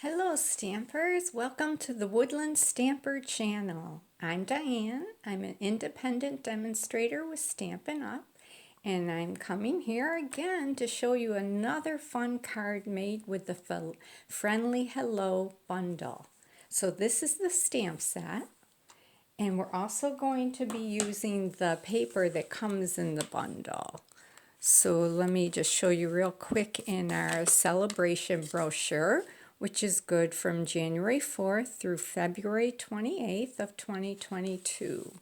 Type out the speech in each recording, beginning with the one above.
Hello Stampers, welcome to the Woodland Stamper channel. I'm Diane, I'm an independent demonstrator with Stampin' Up! And I'm coming here again to show you another fun card made with the Friendly Hello bundle. So this is the stamp set, and we're also going to be using the paper that comes in the bundle. So let me just show you real quick in our celebration brochure, which is good from January 4th through February 28th of 2022.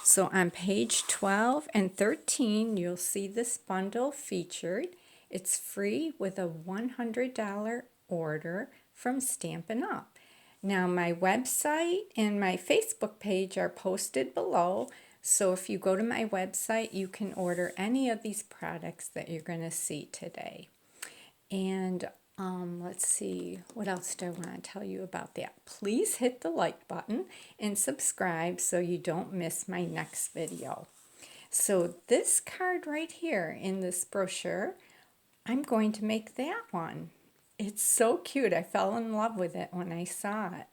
So on page 12 and 13, you'll see this bundle featured. It's free with a $100 order from Stampin' Up! Now my website and my Facebook page are posted below, so if you go to my website, you can order any of these products that you're going to see today. And let's see, what else do I want to tell you about that? Please hit the like button and subscribe so you don't miss my next video. So this card right here in this brochure, I'm going to make that one. It's so cute. I fell in love with it when I saw it.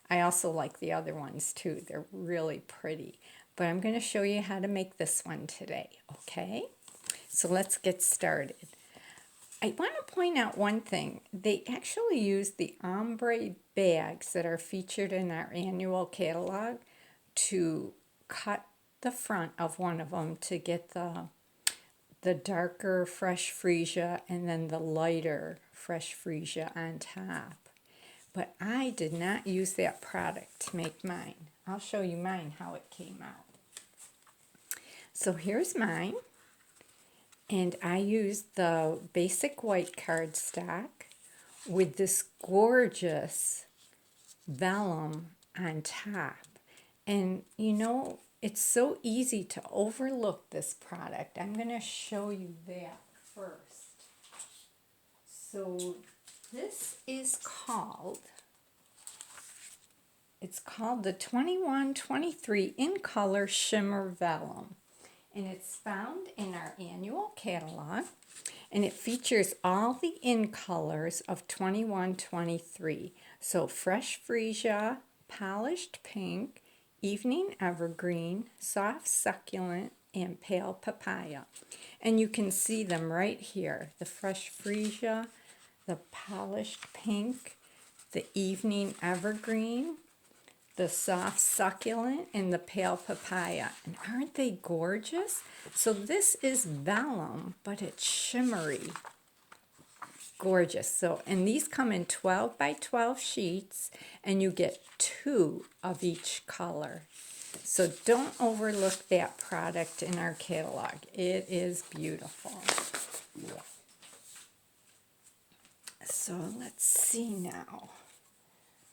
I also like the other ones too. They're really pretty. But I'm going to show you how to make this one today, okay? So let's get started. I want to point out one thing. They actually use the Ombre bags that are featured in our annual catalog to cut the front of one of them to get the darker fresh freesia and then the lighter fresh freesia on top. But I did not use that product to make mine. I'll show you mine, how it came out. So here's mine. And I used the basic white cardstock with this gorgeous vellum on top. And you know, it's so easy to overlook this product. I'm going to show you that first. So this is called, it's called the 2123 in color shimmer vellum. And it's found in our annual catalog, and it features all the in colors of 2123. So fresh freesia, polished pink, evening evergreen, soft succulent, and pale papaya. And you can see them right here, the fresh freesia, the polished pink, the evening evergreen, the soft succulent, and the pale papaya. And aren't they gorgeous? So this is vellum, but it's shimmery. Gorgeous. So, and these come in 12 by 12 sheets, and you get 2 of each color. So don't overlook that product in our catalog. It is beautiful. So let's see now.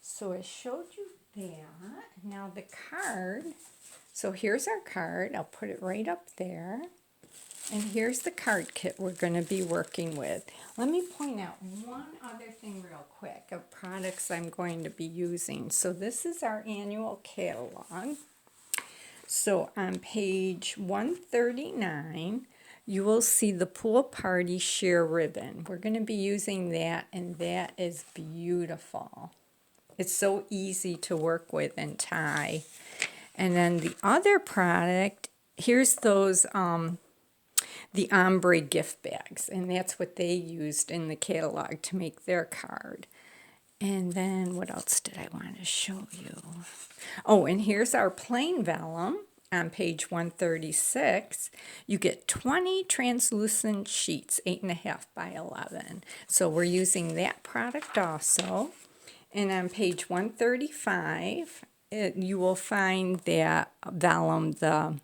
So I showed you that. Now the card, so here's our card. I'll put it right up there. And here's the card kit we're going to be working with. Let me point out one other thing real quick of products I'm going to be using. So this is our annual catalog. So on page 139, you will see the Pool Party sheer ribbon. We're going to be using that, and that is beautiful. It's so easy to work with and tie. And then the other product, here's those, the Ombre gift bags. And that's what they used in the catalog to make their card. And then what else did I want to show you? Oh, and here's our plain vellum on page 136. You get 20 translucent sheets, 8.5 by 11. So we're using that product also. And on page 135, you will find that vellum, the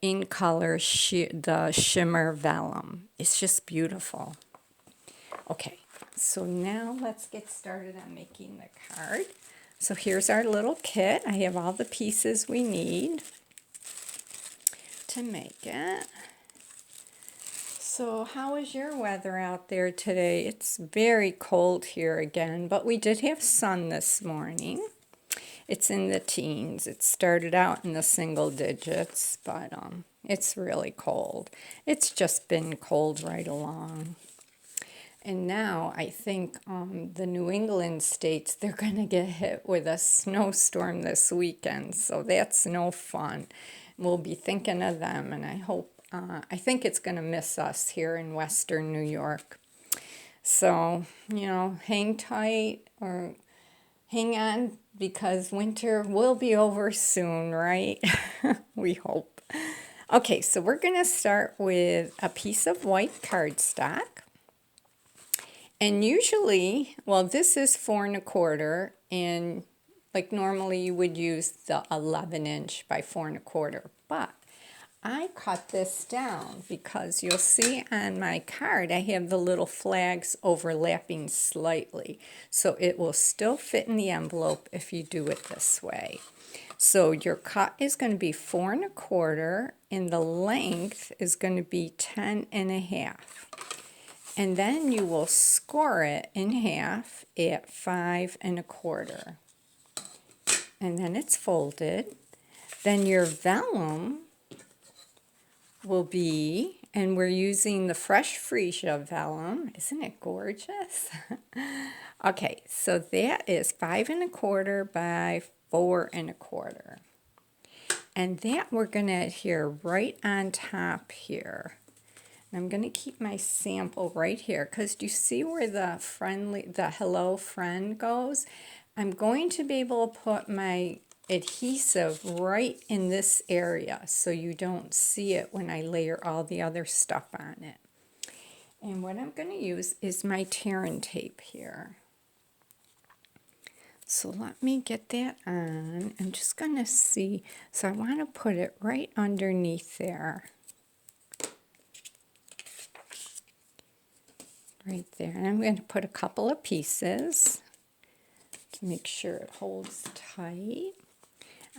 in color, the shimmer vellum. It's just beautiful. Okay, so now let's get started on making the card. So here's our little kit. I have all the pieces we need to make it. So how is your weather out there today? It's very cold here again, but we did have sun this morning. It's in the teens. It started out in the single digits, but it's really cold. It's just been cold right along. And now I think the New England states, they're going to get hit with a snowstorm this weekend. So that's no fun. We'll be thinking of them, and I think it's going to miss us here in Western New York. So, hang tight or hang on, because winter will be over soon, right? We hope. Okay, so we're going to start with a piece of white cardstock. And usually, well, this is 4 1/4, and like normally you would use the 11" by 4 1/4, but I cut this down because you'll see on my card I have the little flags overlapping slightly, so it will still fit in the envelope if you do it this way. So your cut is going to be 4 1/4, and the length is going to be 10 1/2. And then you will score it in half at 5 1/4. And then it's folded. Then your vellum will be, and we're using the fresh freesia vellum. Isn't it gorgeous? Okay, so that is 5 1/4 by 4 1/4. And that we're going to adhere right on top here. I'm going to keep my sample right here, because do you see where the hello friend goes? I'm going to be able to put my adhesive right in this area so you don't see it when I layer all the other stuff on it. And what I'm going to use is my tearing tape here. So let me get that on. I'm just going to see. So I want to put it right underneath there. Right there. And I'm going to put a couple of pieces to make sure it holds tight.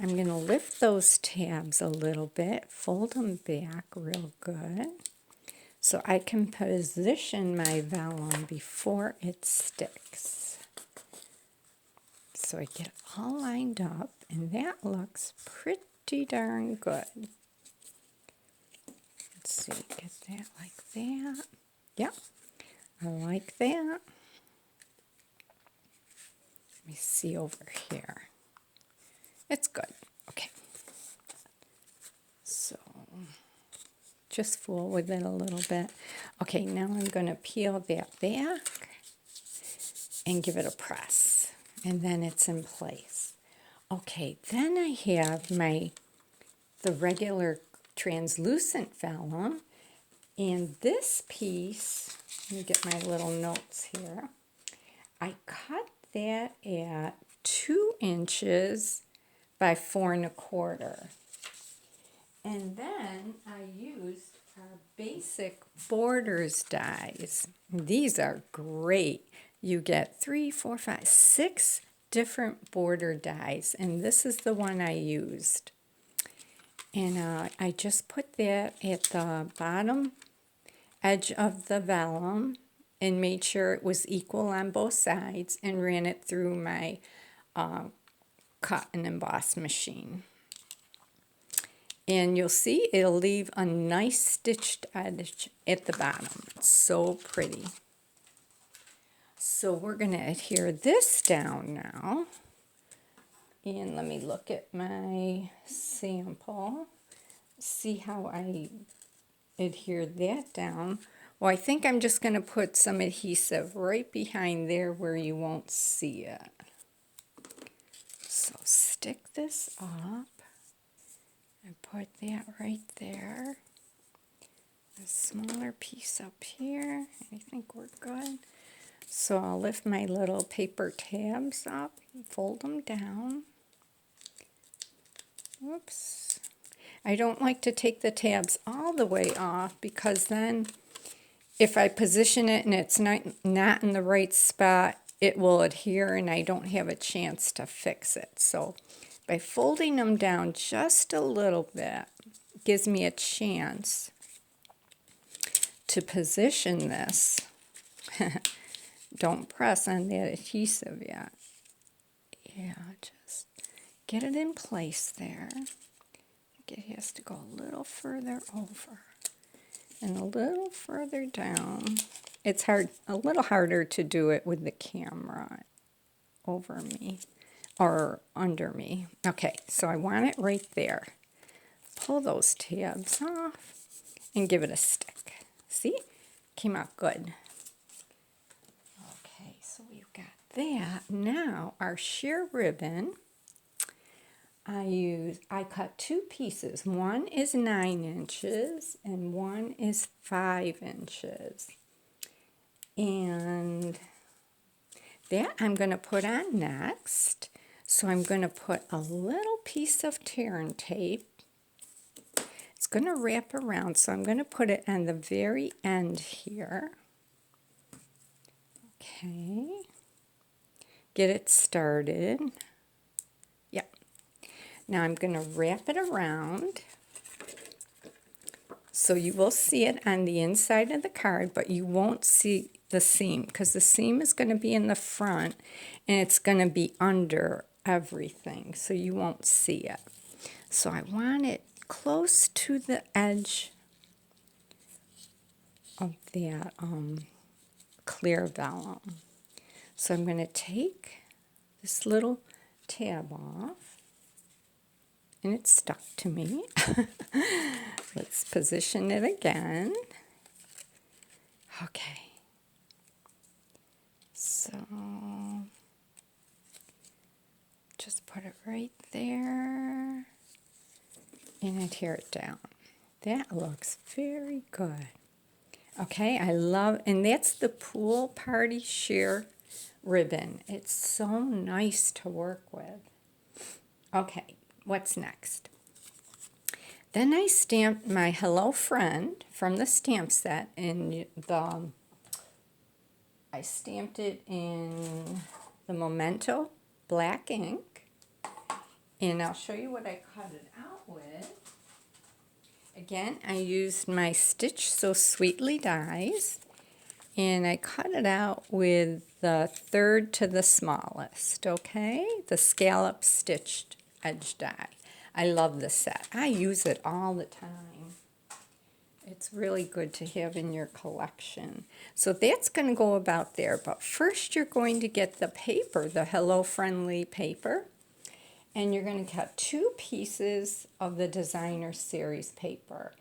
I'm going to lift those tabs a little bit, fold them back real good, so I can position my vellum before it sticks. So I get it all lined up, and that looks pretty darn good. Let's see, get that like that. Yep. I like that. Let me see over here. It's good. Okay. So just fool with it a little bit. Okay, now I'm going to peel that back and give it a press. And then it's in place. Okay, then I have the regular translucent vellum. And this piece, let me get my little notes here. I cut that at 2 inches by 4 1/4. And then I used our basic borders dies. These are great. You get 3, 4, 5, 6 different border dies, and this is the one I used. And I just put that at the bottom edge of the vellum and made sure it was equal on both sides and ran it through my cut and emboss machine. And you'll see it'll leave a nice stitched edge at the bottom. It's so pretty. So we're going to adhere this down now. And let me look at my sample. See how I adhere that down. Well, I think I'm just going to put some adhesive right behind there where you won't see it. So stick this up and put that right there. A smaller piece up here. I think we're good. So I'll lift my little paper tabs up and fold them down. Whoops. I don't like to take the tabs all the way off, because then if I position it and it's not in the right spot, it will adhere and I don't have a chance to fix it. So by folding them down just a little bit, it gives me a chance to position this. Don't press on that adhesive yet. Yeah, just get it in place there. It has to go a little further over and a little further down. it's hard, a little harder to do it with the camera over me or under me. Okay, so I want it right there. Pull those tabs off and give it a stick. See? Came out good. Okay, so we've got that. Now our sheer ribbon, I cut two pieces. One is 9 inches and one is 5 inches. And that I'm going to put on next. So I'm going to put a little piece of tear and tape. It's going to wrap around, so I'm going to put it on the very end here. Okay. Get it started. Yep. Now I'm going to wrap it around. So you will see it on the inside of the card, but you won't see the seam because the seam is going to be in the front and it's going to be under everything, so you won't see it. So I want it close to the edge of that clear vellum. So I'm going to take this little tab off, and it's stuck to me. Let's position it again. Okay. So just put it right there and I tear it down. That looks very good. Okay, I love, and that's the pool party sheer ribbon. It's so nice to work with. Okay, what's next? Then I stamped my Hello Friend from the stamp set in I stamped it in the Memento black ink, and I'll show you what I cut it out with. Again, I used my Stitch So Sweetly dies, and I cut it out with the third to the smallest, okay? The Scallop stitched edge die. I love this set. I use it all the time. It's really good to have in your collection. So that's going to go about there. But first you're going to get the paper, the Hello Friendly paper. And you're going to cut two pieces of the Designer Series paper.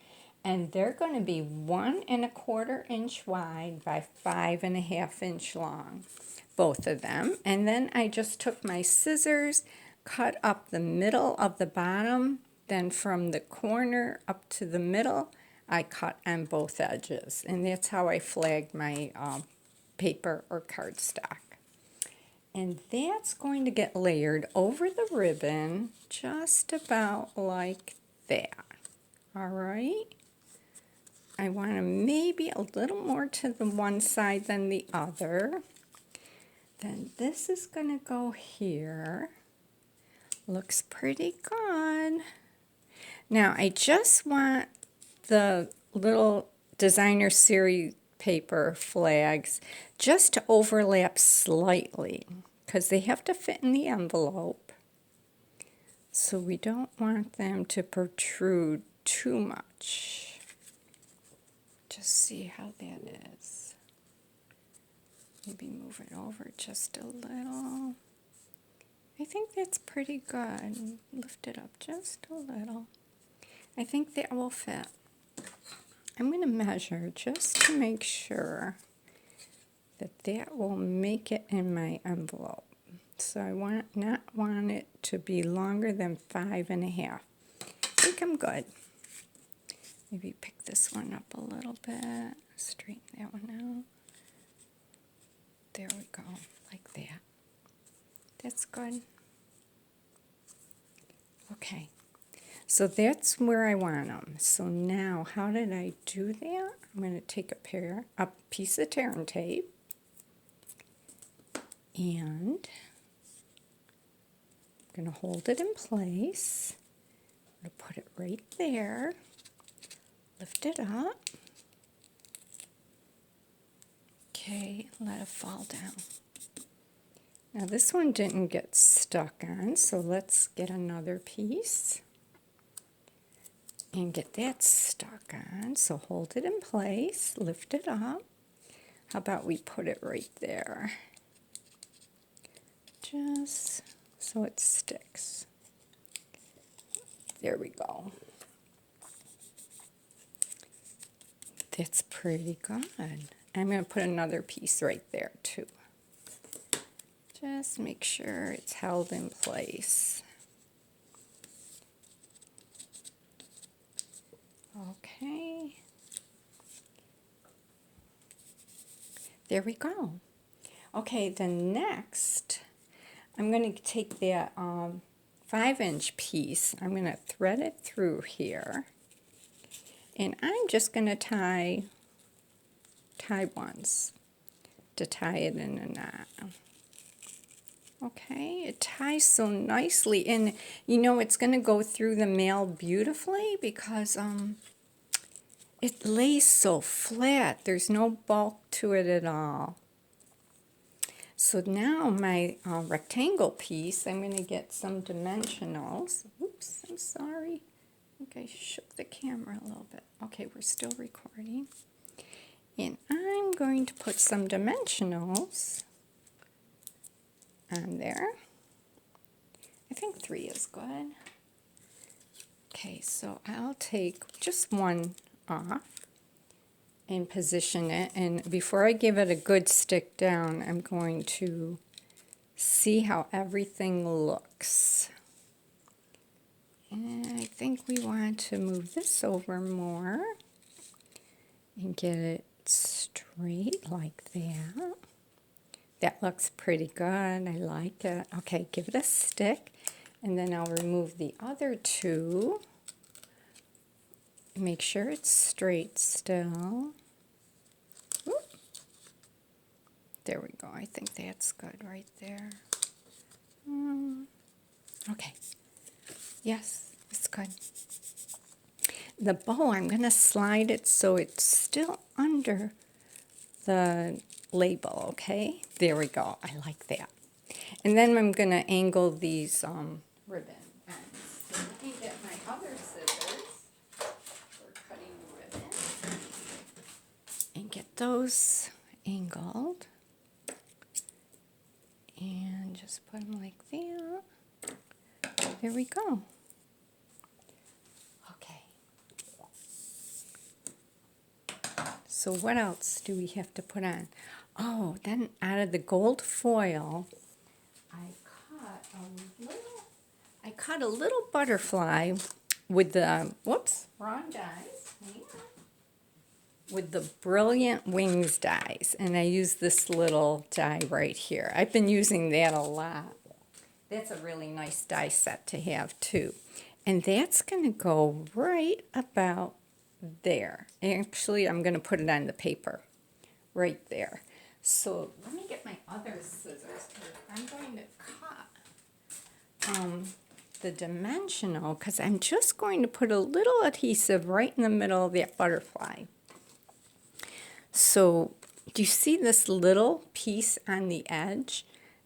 And they're going to be 1 1/4 inch wide by 5 1/2 inch long. Both of them. And then I just took my scissors, cut up the middle of the bottom. Then from the corner up to the middle, I cut on both edges, and that's how I flagged my paper or cardstock. And that's going to get layered over the ribbon just about like that. All right? I want to maybe a little more to the one side than the other. Then this is going to go here. Looks pretty good. Now I just want the little Designer Series paper flags just to overlap slightly because they have to fit in the envelope. So we don't want them to protrude too much. Just see how that is. Maybe move it over just a little. I think that's pretty good. Lift it up just a little. I think that will fit. I'm going to measure just to make sure that that will make it in my envelope. So I not want it to be longer than 5 1/2. I think I'm good. Maybe pick this one up a little bit. Straighten that one out. There we go, like that. That's good. Okay. So that's where I want them. So now, how did I do that? I'm going to take a piece of tear and tape, and I'm going to hold it in place. I'm going to put it right there. Lift it up. Okay, let it fall down. Now this one didn't get stuck on, so let's get another piece and get that stuck on. So hold it in place, lift it up. How about we put it right there? Just so it sticks. There we go. That's pretty good. I'm going to put another piece right there too. Just make sure it's held in place. Okay. There we go. Okay, then next, I'm going to take that 5-inch piece. I'm going to thread it through here. And I'm just going to tie ones to tie it in a knot. Okay, it ties so nicely, and you know it's going to go through the mail beautifully because it lays so flat. There's no bulk to it at all. So now my rectangle piece, I'm going to get some dimensionals. Oops, I'm sorry. I think I shook the camera a little bit. Okay, we're still recording. And I'm going to put some dimensionals on there. I think 3 is good. Okay, so I'll take just one off and position it. And before I give it a good stick down, I'm going to see how everything looks. And I think we want to move this over more and get it straight like that. That looks pretty good. I like it. Okay, give it a stick, and then I'll remove the other two. Make sure it's straight still. Oop. There we go. I think that's good right there. Okay. Yes, it's good. The bow, I'm going to slide it so it's still under the label, okay? There we go. I like that. And then I'm going to angle these ribbon ends. So let me get my other scissors for cutting the ribbon and get those angled. And just put them like that. There we go. Okay. So what else do we have to put on? Oh, then out of the gold foil, I cut a little butterfly with the, whoops, wrong dies, with the Brilliant Wings dies, and I use this little die right here. I've been using that a lot. That's a really nice die set to have too. And that's going to go right about there. Actually, I'm going to put it on the paper right there. So let me get my other scissors here. I'm going to cut the dimensional because I'm just going to put a little adhesive right in the middle of that butterfly. So do you see this little piece on the edge?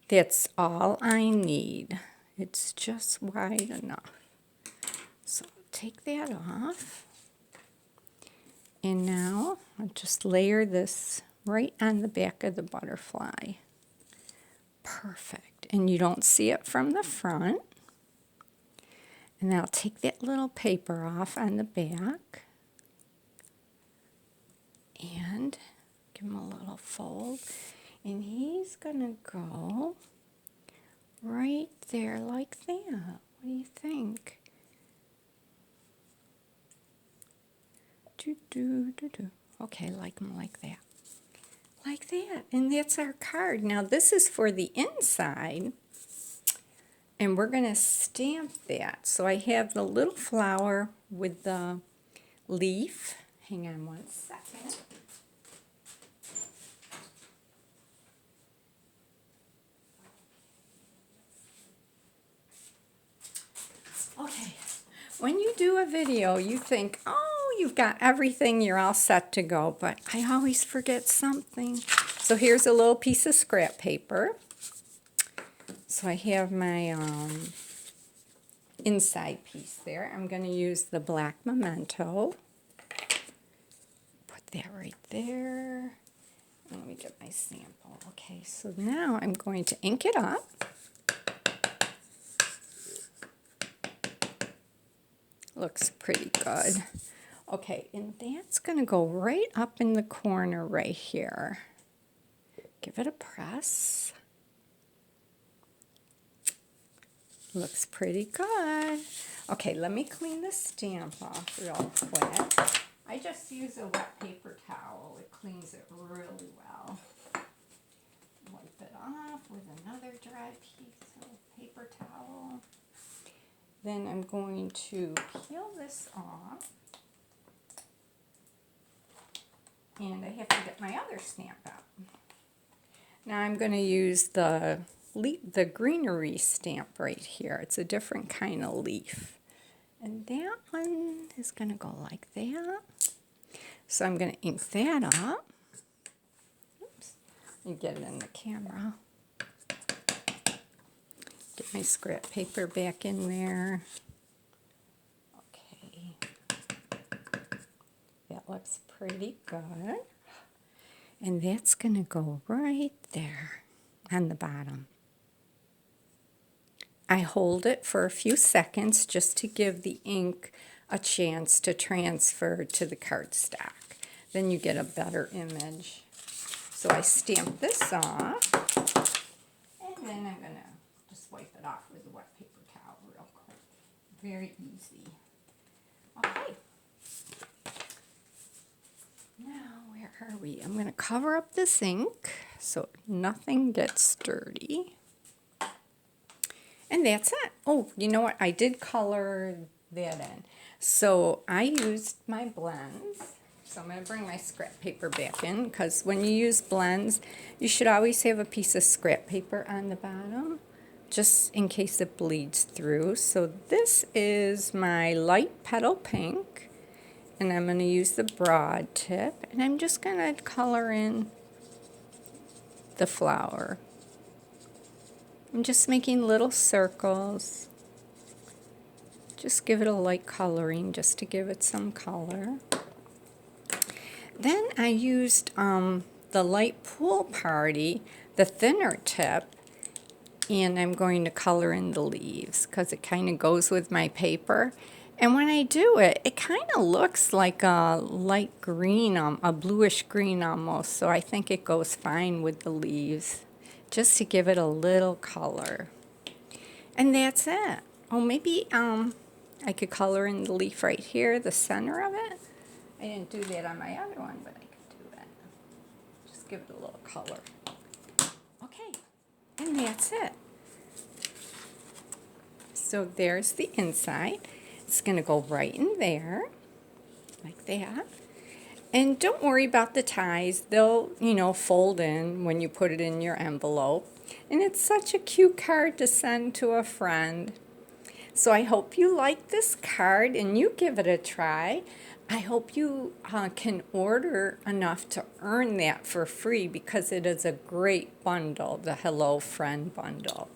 That's all I need. It's just wide enough. So take that off. And now I'll just layer this right on the back of the butterfly. Perfect. And you don't see it from the front. And I'll take that little paper off on the back. And give him a little fold. And he's going to go right there like that. What do you think? Okay, like them like that. Like that. And that's our card. Now this is for the inside. And we're going to stamp that. So I have the little flower with the leaf. Hang on one second. Okay, when you do a video, you think, oh, you've got everything, you're all set to go, but I always forget something. So here's a little piece of scrap paper. So I have my inside piece there. I'm going to use the black memento. Put that right there. Let me get my sample. Okay, so now I'm going to ink it up. Looks pretty good. Okay, and that's going to go right up in the corner right here. Give it a press. Looks pretty good. Okay, let me clean the stamp off real quick. I just use a wet paper towel. It cleans it really well. Wipe it off with another dry piece of paper towel. Then I'm going to peel this off. And I have to get my other stamp out. Now I'm going to use the Greenery Stamp right here. It's a different kind of leaf. And that one is going to go like that. So I'm going to ink that up. Oops. And get it in the camera. Get my scrap paper back in there. Okay. That looks pretty good. And that's going to go right there on the bottom. I hold it for a few seconds just to give the ink a chance to transfer to the cardstock. Then you get a better image. So I stamp this off, and then I'm going to just wipe it off with a wet paper towel real quick. Very easy. Okay. Now, where are we? I'm going to cover up this ink so nothing gets dirty. And that's it. Oh, you know what? I did color that in. So I used my blends. So I'm going to bring my scrap paper back in, because when you use blends, you should always have a piece of scrap paper on the bottom, just in case it bleeds through. So this is my light petal pink, and I'm going to use the broad tip, and I'm just going to color in the flower. I'm just making little circles. Just give it a light coloring just to give it some color. Then I used the light pool party, the thinner tip, and I'm going to color in the leaves because it kind of goes with my paper. And when I do it, it kind of looks like a light green, a bluish green almost, so I think it goes fine with the leaves, just to give it a little color. And that's it. Oh, maybe I could color in the leaf right here, the center of it. I didn't do that on my other one, but I could do it. Just give it a little color. Okay, and that's it. So there's the inside. It's going to go right in there, like that. And don't worry about the ties. They'll, fold in when you put it in your envelope. And it's such a cute card to send to a friend. So I hope you like this card and you give it a try. I hope you can order enough to earn that for free, because it is a great bundle, the Hello Friend bundle.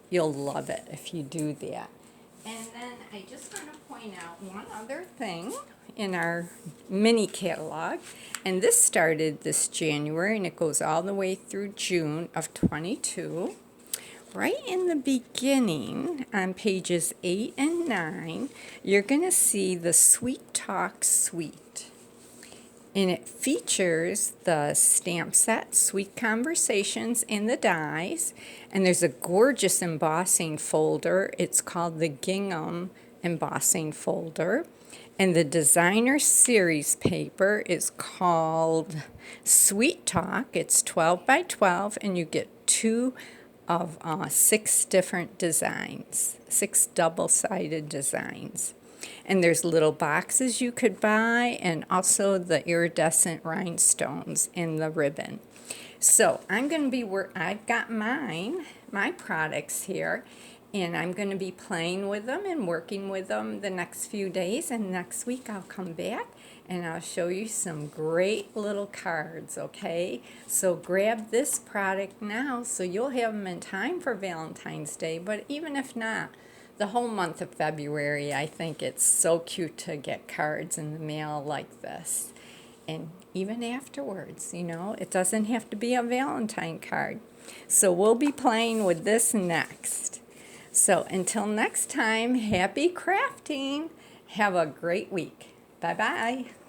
You'll love it if you do that. And then I just want to point out one other thing in our mini catalog, and this started this January and it goes all the way through June of 22. Right in the beginning, on pages 8 and 9, you're going to see the Sweet Talk Suite. And it features the stamp set, Sweet Conversations, and the dies. And there's a gorgeous embossing folder. It's called the Gingham embossing folder. And the designer series paper is called Sweet Talk. It's 12 by 12, and you get 2 of 6 different designs, 6 double-sided designs. And there's little boxes you could buy, and also the iridescent rhinestones in the ribbon. So I'm going to be I've got my products here, and I'm going to be playing with them and working with them the next few days. And next week I'll come back and I'll show you some great little cards, okay? So grab this product now so you'll have them in time for Valentine's Day. But even if not, the whole month of February, I think it's so cute to get cards in the mail like this. and even afterwards, you know. It doesn't have to be a Valentine card. So we'll be playing with this next. So until next time, happy crafting. Have a great week. Bye-bye.